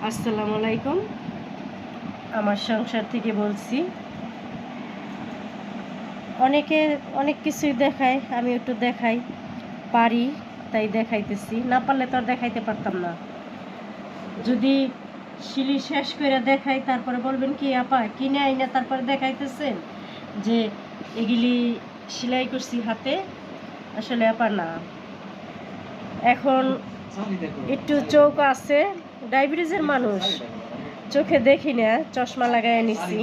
আসসালামু আলাইকুম। আমার সংসার থেকে বলছি। অনেকে অনেক কিছুই দেখায়, আমি একটু দেখাই পারি তাই দেখাইতেছি, না পারলে তো আর দেখাইতে পারতাম না। যদি সিলি শেষ করে দেখাই তারপরে বলবেন কি আপা কিনে আইনা তারপরে দেখাইতেছেন যে এগুলি সেলাই করছি হাতে। আসলে আপা না, এখন একটু চোখ আছে, ডায়াবেটিসের মানুষ, চোখে দেখি না, চশমা লাগাই নিছি।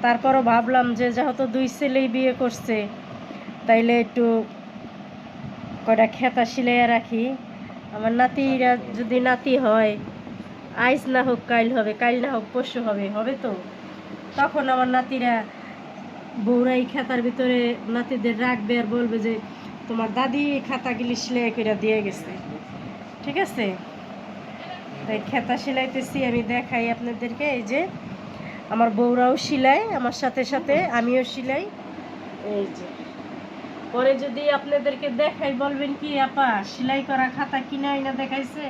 তারপরও ভাবলাম যে যেহেতু দুই ছেলেই বিয়ে করছে তাইলে একটু কয়টা খেতা সিলাইয়া রাখি। আমার নাতিরা যদি নাতি হয়, আইজ না হোক কাইল হবে, কাইল না হোক পরশু হবে, হবে তো তখন আমার নাতিরা বউরাই খাতার ভিতরে নাতিদের রাখবে আর বলবে যে তোমার দাদি খাতাগুলি সেলাই করে দিয়ে গেছে। ঠিক আছে, তাই খেতা সেলাইতেছি, আমি দেখাই আপনাদেরকে। এই যে আমার বউরাও সেলাই, আমার সাথে সাথে আমিও সেলাই। এই যে পরে যদি আপনাদেরকে দেখাই বলবেন কি আপা সেলাই করা খাতা কিনে আইনা দেখাইছে।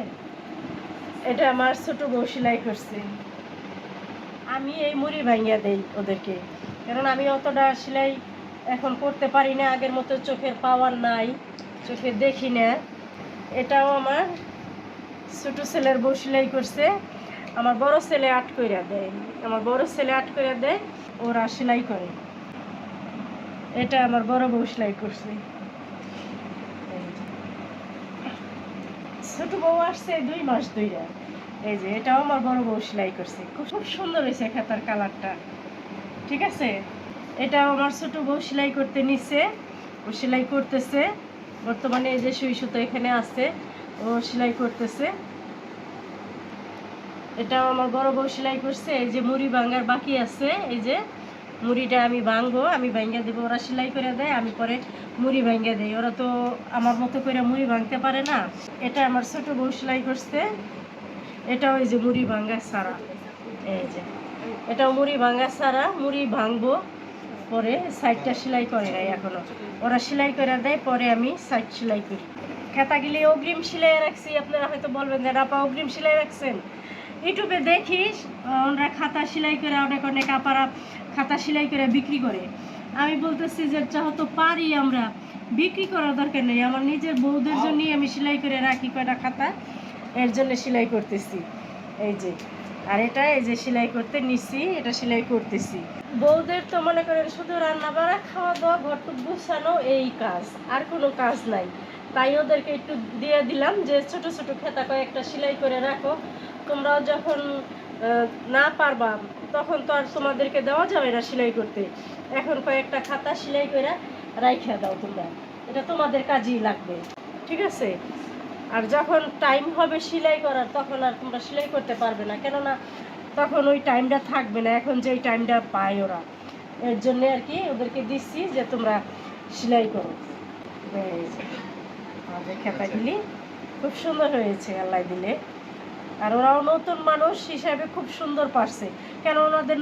এটা আমার ছোট বউ সেলাই করছে। আমি এই মুড়ি ভাঙিয়া দেই ওদেরকে, কারণ আমি অতটা সেলাই এখন করতে পারি না, আগের মতো চোখের পাওয়ার নাই, চোখে দেখি না। এটাও আমার ছোট ছেলের বউ সেলাই করছে। আমার বড় ছেলে আট কইরা দেয়, আমার বড় ছেলে আট কইরা দেয়, ওরা সেলাই করে। এটা আমার বড় বউ সেলাই করছে। ছোট বউ আসছে 2 মাস ধইরা। এই যে এটাও আমার বড় বউ সেলাই করছে, খুব সুন্দর হয়েছে খাতার কালারটা। ঠিক আছে, এটাও আমার ছোট বউ সেলাই করতে নিছে, ও সেলাই করতেছে বর্তমানে। এই যে সুই সুতো এখানে আছে, ও সেলাই করতেছে। এটাও আমার বড় বউ সেলাই করছে। এই যে মুড়ি ভাঙার বাকি আছে, এই যে মুড়িটা আমি ভাঙবো, আমি ভাঙ্গা দেবো, ওরা সেলাই করে দেয়, আমি পরে মুড়ি ভাঙ্গা দেই। ওরা তো আমার মতো করে মুড়ি ভাঙতে পারে না। এটা আমার ছোট বউ সেলাই করছে। এটাও এই যে মুড়ি ভাঙ্গা ছাড়া, এই যে এটাও মুড়ি ভাঙ্গা ছাড়া, মুড়ি ভাঙবো পরে সাইডটা সেলাই করে নাই এখনো, ওরা সেলাই করে দেয়, পরে আমি সাইড সেলাই করি। খাতাগুলি অগ্রিম সেলাই রাখছি। আপনারা হয়তো বলবেন যে আপা অগ্রিম সেলাই রাখছেন। ইউটিউবে দেখিস ওরা খাতা সেলাই করে, অনেক অনেক আপারা খাতা সেলাই করে বিক্রি করে। আমি বলতেছি যে যেহেতু পারি, আমরা বিক্রি করার দরকার নেই, আমার নিজের বউদের জন্যই আমি সেলাই করে রাখি কয়টা খাতা, এর জন্য সেলাই করতেছি। এই যে আর এটা এই যে সেলাই করতে নিছি, এটা সেলাই করতেছি। বউদের তো মনে করেন শুধু রান্না বাড়া, খাওয়া দাওয়া, ঘরটুক গুছানো, এই কাজ, আর কোনো কাজ নাই। তাই ওদেরকে একটু দিয়ে দিলাম যে ছোট ছোট খেতা কয়েকটা সেলাই করে রাখো, তোমরাও যখন না পারবা তখন তো আর তোমাদেরকে দেওয়া যাবে না সেলাই করতে, এখন কয়েকটা খাতা সেলাই করে রাইখা দাও তোমরা, এটা তোমাদের কাজেই লাগবে। ঠিক আছে, আর যখন টাইম হবে সেলাই করার তখন আর তোমরা সেলাই করতে পারবে না, কেননা তখন ওই টাইমটা থাকবে না, এখন যে টাইমটা পায় ওরা, এর জন্য আর কি ওদেরকে দিচ্ছি যে তোমরা সেলাই করো। আমাদের খেতাগুলি খুব সুন্দর হয়েছে আল্লাহ দিলে, আর ওরাও নতুন মানুষ হিসাবে খুব সুন্দর পারছে, কেন ওনাদের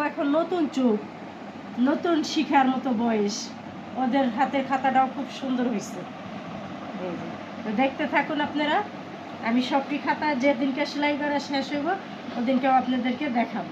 এখন নতুন চোখ, নতুন শিখার মতো বয়স, ওদের হাতের খাতাটাও খুব সুন্দর হয়েছে। তো দেখতে থাকুন আপনারা, আমি সবটি খাতা যেদিনকে সেলাই করা শেষ হইব ওদিনকেও আপনাদেরকে দেখাবো।